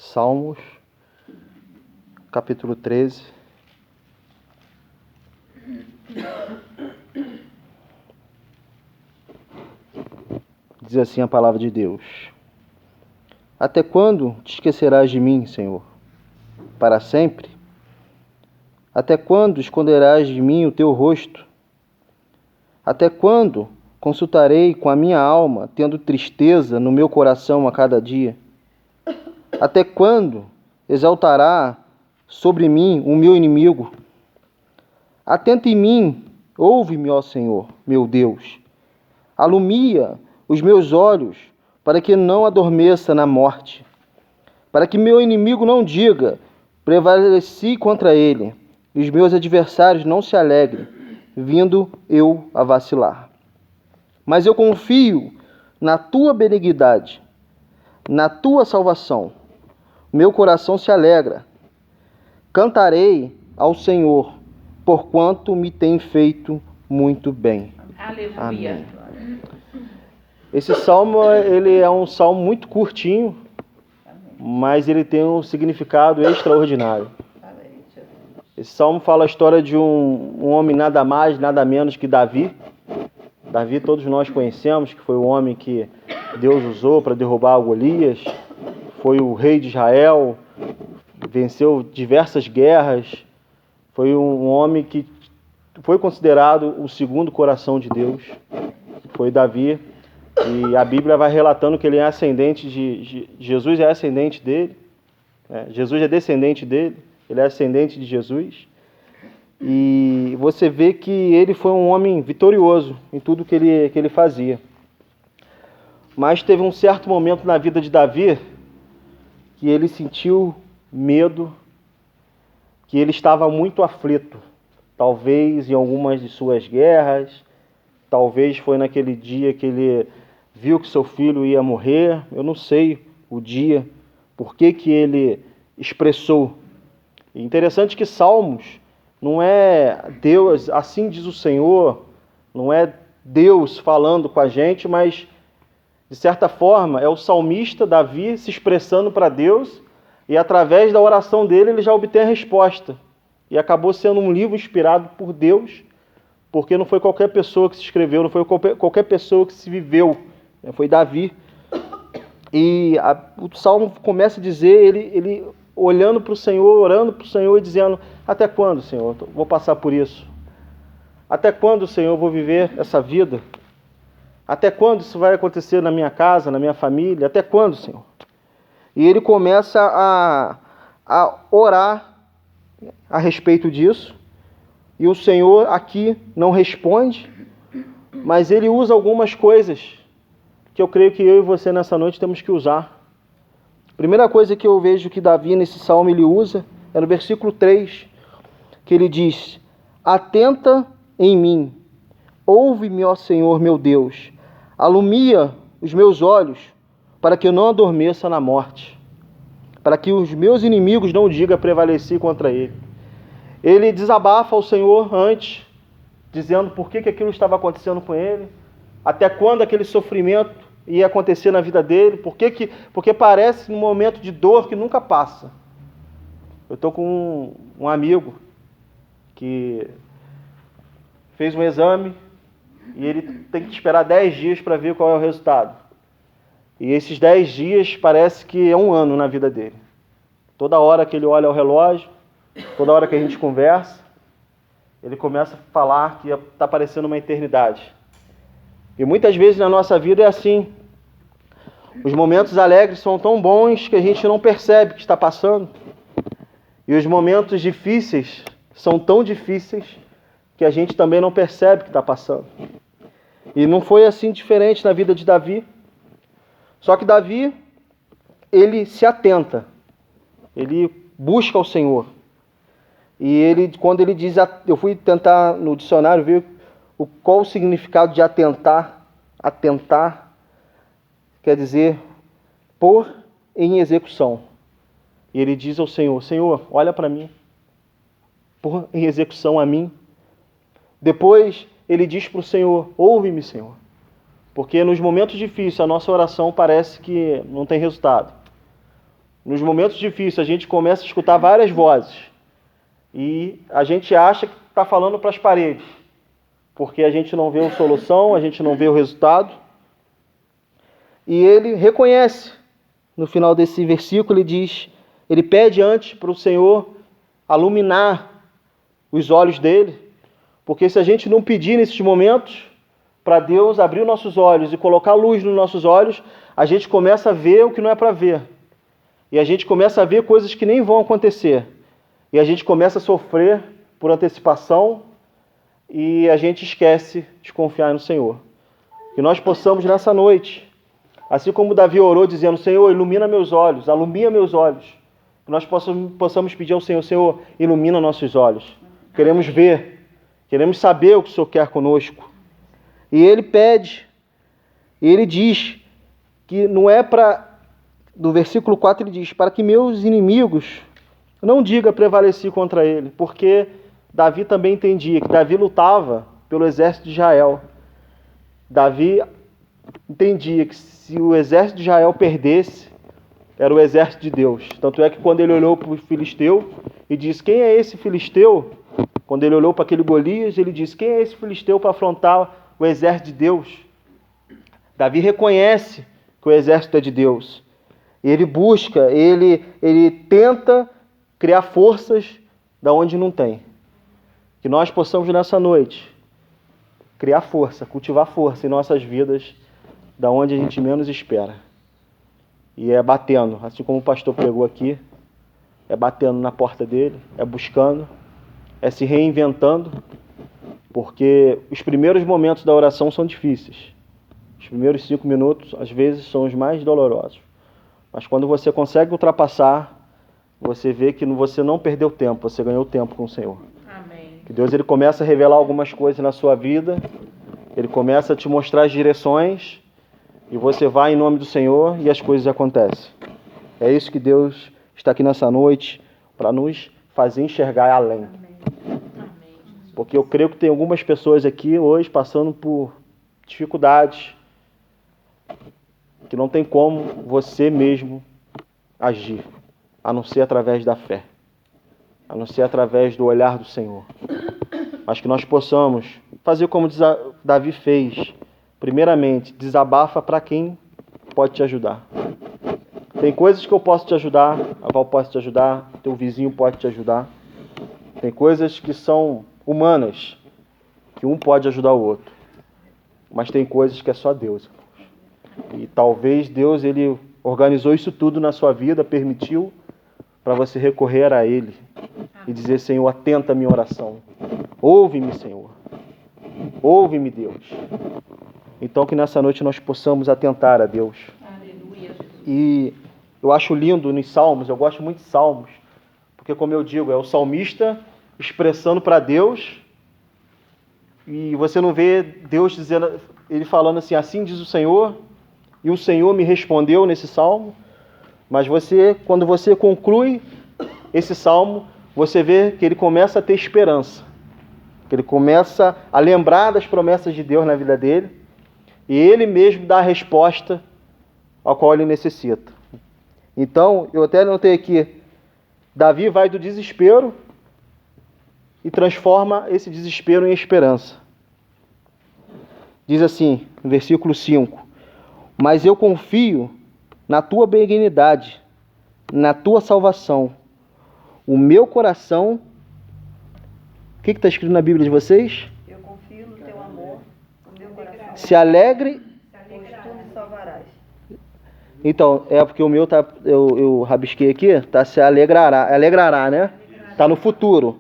Salmos, capítulo 13. Diz assim a palavra de Deus: Até quando te esquecerás de mim, Senhor? Para sempre? Até quando esconderás de mim o teu rosto? Até quando consultarei com a minha alma, tendo tristeza no meu coração a cada dia? Até quando exaltará sobre mim o meu inimigo? Atenta em mim, ouve-me, ó Senhor, meu Deus. Alumia os meus olhos, para que não adormeça na morte, para que meu inimigo não diga, prevaleci contra ele, e os meus adversários não se alegrem, vindo eu a vacilar. Mas eu confio na tua benignidade, na tua salvação. Meu coração se alegra. Cantarei ao Senhor, porquanto me tem feito muito bem. Aleluia. Amém. Esse salmo, ele é um salmo muito curtinho, mas ele tem um significado extraordinário. Esse salmo fala a história de um homem nada mais, nada menos que Davi. Davi todos nós conhecemos, que foi o homem que Deus usou para derrubar Golias. Foi o rei de Israel, venceu diversas guerras. Foi um homem que foi considerado o segundo coração de Deus. Foi Davi. E a Bíblia vai relatando que ele é ascendente de Jesus, é ascendente dele. Jesus é descendente dele, ele é ascendente de Jesus. E você vê que ele foi um homem vitorioso em tudo que ele fazia. Mas teve um certo momento na vida de Davi que ele sentiu medo, que ele estava muito aflito. Talvez em algumas de suas guerras, talvez foi naquele dia que ele viu que seu filho ia morrer. Eu não sei o dia, por que ele expressou. E interessante que Salmos não é Deus, assim diz o Senhor, não é Deus falando com a gente, mas de certa forma é o salmista Davi se expressando para Deus, e através da oração dele ele já obtém a resposta. E acabou sendo um livro inspirado por Deus, porque não foi qualquer pessoa que se escreveu, não foi qualquer pessoa que se viveu, foi Davi. E o salmo começa a dizer, ele olhando para o Senhor, orando para o Senhor e dizendo: até quando, Senhor, vou passar por isso? Até quando, Senhor, vou viver essa vida? Até quando isso vai acontecer na minha casa, na minha família? Até quando, Senhor? E ele começa a orar a respeito disso. E o Senhor aqui não responde, mas ele usa algumas coisas que eu creio que eu e você nessa noite temos que usar. A primeira coisa que eu vejo que Davi nesse salmo ele usa é no versículo 3, que ele diz: atenta em mim, ouve-me, ó Senhor meu Deus, alumia os meus olhos, para que eu não adormeça na morte, para que os meus inimigos não digam prevaleci contra ele. Ele desabafa ao Senhor antes, dizendo por que aquilo estava acontecendo com ele, até quando aquele sofrimento ia acontecer na vida dele, porque parece um momento de dor que nunca passa. Eu estou com um amigo que fez um exame e ele tem que esperar 10 dias para ver qual é o resultado. E esses 10 dias parece que é um ano na vida dele. Toda hora que ele olha ao relógio, toda hora que a gente conversa, ele começa a falar que está parecendo uma eternidade. E muitas vezes na nossa vida é assim. Os momentos alegres são tão bons que a gente não percebe que está passando. E os momentos difíceis são tão difíceis que a gente também não percebe que está passando. E não foi assim diferente na vida de Davi. Só que Davi, ele se atenta. Ele busca o Senhor. E ele, quando ele diz, eu fui tentar no dicionário ver qual o significado de atentar. Atentar quer dizer pôr em execução. E ele diz ao Senhor: Senhor, olha para mim, pôr em execução a mim. Depois ele diz para o Senhor: ouve-me, Senhor. Porque nos momentos difíceis a nossa oração parece que não tem resultado. nos momentos difíceis, a gente começa a escutar várias vozes e a gente acha que está falando para as paredes, porque a gente não vê a solução, a gente não vê o resultado. E ele reconhece, no final desse versículo, ele pede antes para o Senhor iluminar os olhos dele, porque se a gente não pedir nesses momentos para Deus abrir os nossos olhos e colocar luz nos nossos olhos, a gente começa a ver o que não é para ver. E a gente começa a ver coisas que nem vão acontecer. E a gente começa a sofrer por antecipação e a gente esquece de confiar no Senhor. Que nós possamos nessa noite, assim como Davi orou dizendo, Senhor, ilumina meus olhos, alumia meus olhos. Que nós possamos pedir ao Senhor, Senhor, ilumina nossos olhos. Queremos ver, queremos saber o que o Senhor quer conosco. E ele pede, e ele diz que não é para... Do versículo 4 ele diz, para que meus inimigos não digam prevaleci contra ele, porque Davi também entendia que Davi lutava pelo exército de Israel. Davi entendia que se o exército de Israel perdesse, era o exército de Deus. Tanto é que quando ele olhou para o filisteu e disse, quem é esse filisteu? Quando ele olhou para aquele Golias, ele disse, quem é esse filisteu para afrontar o exército de Deus? Davi reconhece que o exército é de Deus. Ele busca, ele tenta criar forças da onde não tem. Que nós possamos nessa noite criar força, cultivar força em nossas vidas da onde a gente menos espera. E é batendo, assim como o pastor pregou aqui, é batendo na porta dele, é buscando, é se reinventando, porque os primeiros momentos da oração são difíceis. Os primeiros 5 minutos, às vezes, são os mais dolorosos. Mas quando você consegue ultrapassar, você vê que você não perdeu tempo, você ganhou tempo com o Senhor. Amém. Que Deus ele começa a revelar algumas coisas na sua vida, Ele começa a te mostrar as direções, e você vai em nome do Senhor e as coisas acontecem. É isso que Deus está aqui nessa noite, para nos fazer enxergar além. Amém. Porque eu creio que tem algumas pessoas aqui hoje passando por dificuldades, que não tem como você mesmo agir, a não ser através da fé, a não ser através do olhar do Senhor. Mas que nós possamos fazer como Davi fez. Primeiramente, desabafa para quem pode te ajudar. Tem coisas que eu posso te ajudar, a Val pode te ajudar, teu vizinho pode te ajudar. Tem coisas que são humanas, que um pode ajudar o outro. Mas tem coisas que é só Deus. E talvez Deus ele organizou isso tudo na sua vida, permitiu, para você recorrer a Ele e dizer, Senhor, atenta a minha oração. Ouve-me, Senhor. Ouve-me, Deus. Então que nessa noite nós possamos atentar a Deus. Aleluia. E eu acho lindo nos Salmos, eu gosto muito de Salmos, porque como eu digo, é o salmista expressando para Deus, e você não vê Deus dizendo, ele falando assim, assim diz o Senhor, e o Senhor me respondeu nesse salmo, mas quando você conclui esse salmo, você vê que ele começa a ter esperança, que ele começa a lembrar das promessas de Deus na vida dele, e ele mesmo dá a resposta ao qual ele necessita. Então, eu até notei aqui, Davi vai do desespero e transforma esse desespero em esperança. Diz assim, no versículo 5, mas eu confio na tua benignidade, na tua salvação. O meu coração... O que está escrito na Bíblia de vocês? Eu confio no teu amor, o meu coração Se alegre... pois tu me salvarás. Então, é porque o meu tá, eu rabisquei aqui, tá se alegrará, né? Tá no futuro.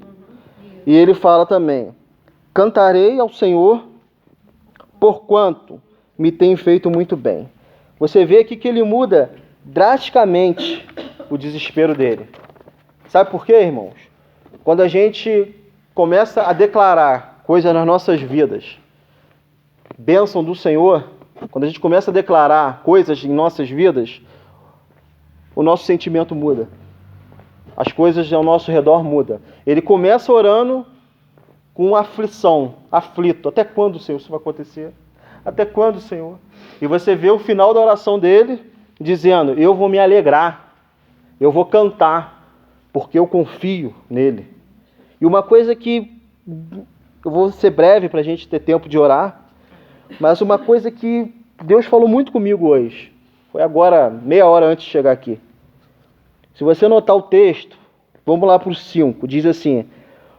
E ele fala também, cantarei ao Senhor, porquanto me tem feito muito bem. Você vê aqui que ele muda drasticamente o desespero dele. Sabe por quê, irmãos? Quando a gente começa a declarar coisas nas nossas vidas, bênção do Senhor, quando a gente começa a declarar coisas em nossas vidas, o nosso sentimento muda. As coisas ao nosso redor mudam. Ele começa orando com aflição, aflito. Até quando, Senhor, isso vai acontecer? Até quando, Senhor? E você vê o final da oração dele dizendo, eu vou me alegrar. Eu vou cantar, porque eu confio nele. E uma coisa que eu vou ser breve para a gente ter tempo de orar, mas uma coisa que Deus falou muito comigo hoje, foi agora, meia hora antes de chegar aqui. Se você notar o texto, vamos lá para o 5, diz assim,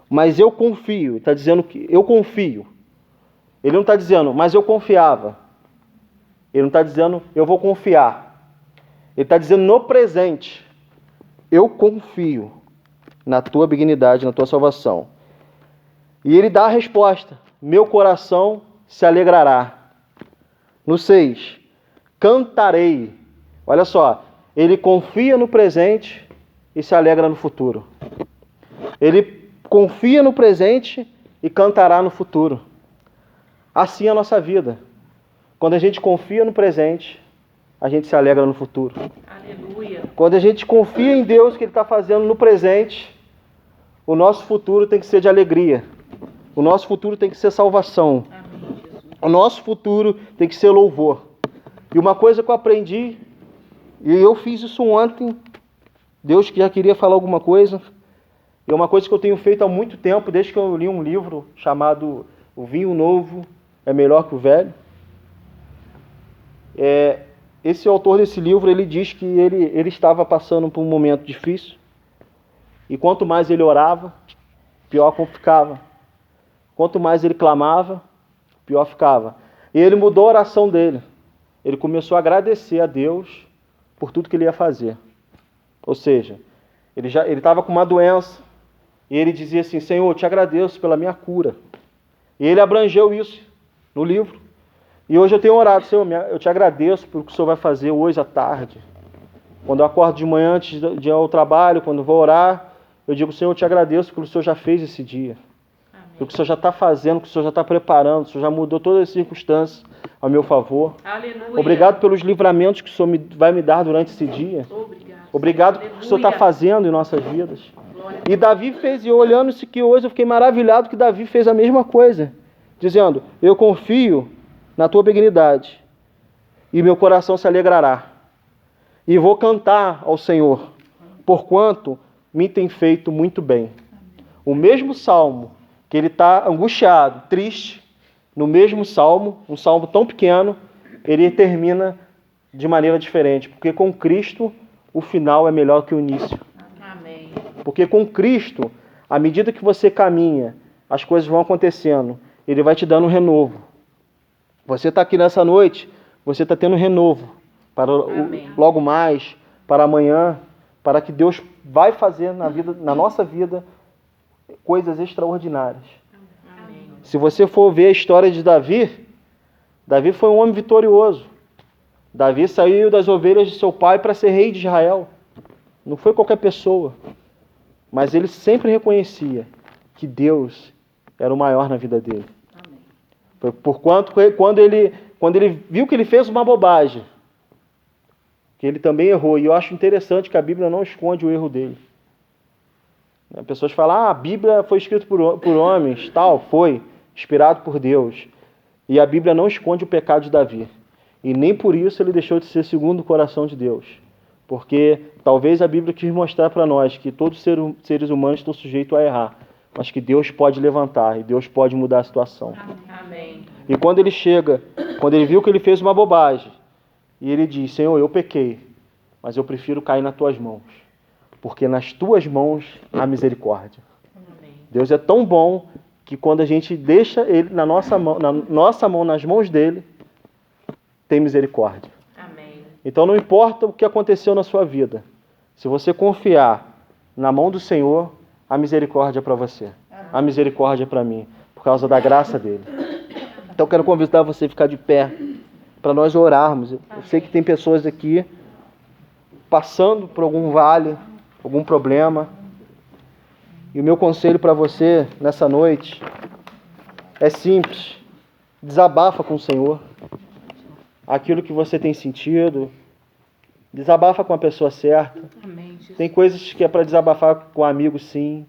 mas eu confio, está dizendo que eu confio. Ele não está dizendo, mas eu confiava. Ele não está dizendo, eu vou confiar. Ele está dizendo no presente, eu confio na tua benignidade, na tua salvação. E ele dá a resposta, meu coração se alegrará. No 6, cantarei. Olha só, ele confia no presente e se alegra no futuro. Ele confia no presente e cantará no futuro. Assim é a nossa vida. Quando a gente confia no presente, a gente se alegra no futuro. Aleluia. Quando a gente confia em Deus, que Ele está fazendo no presente, o nosso futuro tem que ser de alegria. O nosso futuro tem que ser salvação. Amém, Jesus. O nosso futuro tem que ser louvor. E uma coisa que eu aprendi, e eu fiz isso ontem, Deus que já queria falar alguma coisa, e é uma coisa que eu tenho feito há muito tempo, desde que eu li um livro chamado O Vinho Novo é Melhor que o Velho. Esse autor desse livro, ele diz que ele estava passando por um momento difícil, e quanto mais ele orava, pior ficava. Quanto mais ele clamava, pior ficava. E ele mudou a oração dele. Ele começou a agradecer a Deus por tudo que ele ia fazer. Ou seja, ele estava com uma doença, e ele dizia assim, Senhor, eu te agradeço pela minha cura. E ele abrangeu isso no livro. E hoje eu tenho orado, Senhor, eu te agradeço pelo que o Senhor vai fazer hoje à tarde. Quando eu acordo de manhã antes de ir ao trabalho, quando eu vou orar, eu digo, Senhor, eu te agradeço pelo que o Senhor já fez esse dia. Amém. Pelo que o Senhor já está fazendo, o que o Senhor já está preparando, o Senhor já mudou todas as circunstâncias ao meu favor. Aleluia. Obrigado pelos livramentos que o Senhor vai me dar durante esse dia. Obrigado. Obrigado pelo que o Senhor está fazendo em nossas vidas. Glória. E Davi fez, e eu olhando isso aqui hoje, eu fiquei maravilhado que Davi fez a mesma coisa. Dizendo, eu confio na tua benignidade, e meu coração se alegrará. E vou cantar ao Senhor, porquanto me tem feito muito bem. O mesmo salmo, que ele está angustiado, triste, no mesmo salmo, um salmo tão pequeno, ele termina de maneira diferente, porque com Cristo o final é melhor que o início. Amém. Porque com Cristo, à medida que você caminha, as coisas vão acontecendo, Ele vai te dando um renovo. Você está aqui nessa noite, você está tendo um renovo para logo mais, para amanhã, para que Deus vai fazer na nossa vida coisas extraordinárias. Amém. Se você for ver a história de Davi, Davi foi um homem vitorioso. Davi saiu das ovelhas de seu pai para ser rei de Israel. Não foi qualquer pessoa. Mas ele sempre reconhecia que Deus era o maior na vida dele. Amém. Foi porquanto, quando ele viu que ele fez uma bobagem, que ele também errou, e eu acho interessante que a Bíblia não esconde o erro dele. As pessoas falam, a Bíblia foi escrita por homens, tal, foi, inspirado por Deus. E a Bíblia não esconde o pecado de Davi. E nem por isso ele deixou de ser segundo o coração de Deus. Porque talvez a Bíblia quis mostrar para nós que todos os seres humanos estão sujeitos a errar, mas que Deus pode levantar e Deus pode mudar a situação. Amém. E quando ele viu que ele fez uma bobagem, e ele diz, Senhor, eu pequei, mas eu prefiro cair nas tuas mãos, porque nas tuas mãos há misericórdia. Amém. Deus é tão bom que quando a gente deixa ele na nossa mão, nas mãos dele, tem misericórdia. Amém. Então não importa o que aconteceu na sua vida, se você confiar na mão do Senhor, a misericórdia é para você, a misericórdia é para mim, por causa da graça dele. Então eu quero convidar você a ficar de pé, para nós orarmos. Eu sei que tem pessoas aqui passando por algum vale, algum problema, e o meu conselho para você nessa noite é simples: desabafa com o Senhor aquilo que você tem sentido, desabafa com a pessoa certa. Amém, Jesus. Tem coisas que é para desabafar com amigos, sim,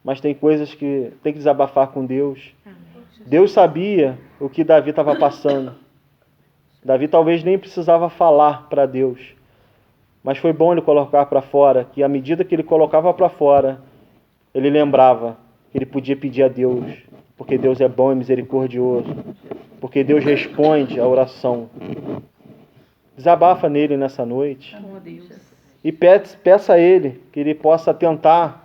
mas tem coisas que tem que desabafar com Deus. Amém, Jesus. Deus sabia o que Davi estava passando. Davi talvez nem precisava falar para Deus, Mas foi bom ele colocar para fora, que à medida que ele colocava para fora, ele lembrava que ele podia pedir a Deus, porque Deus é bom e misericordioso, porque Deus responde a oração. Desabafa nele nessa noite Oh, Deus. e peça a ele que ele possa atentar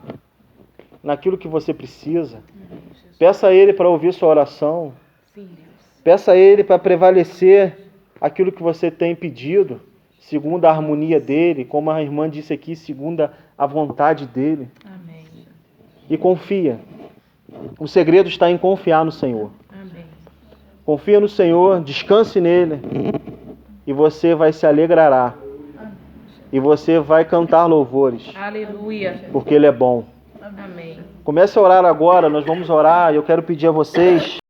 naquilo que você precisa. Peça a ele para ouvir sua oração. Sim, Deus. Peça a ele para prevalecer aquilo que você tem pedido, segundo a harmonia dele, como a irmã disse aqui, segundo a vontade dele. Amém. E confia. O segredo está em confiar no Senhor. Amém. Confia no Senhor, descanse nele, e você vai se alegrará. E você vai cantar louvores, Aleluia. porque ele é bom. Amém. Comece a orar agora, nós vamos orar, e eu quero pedir a vocês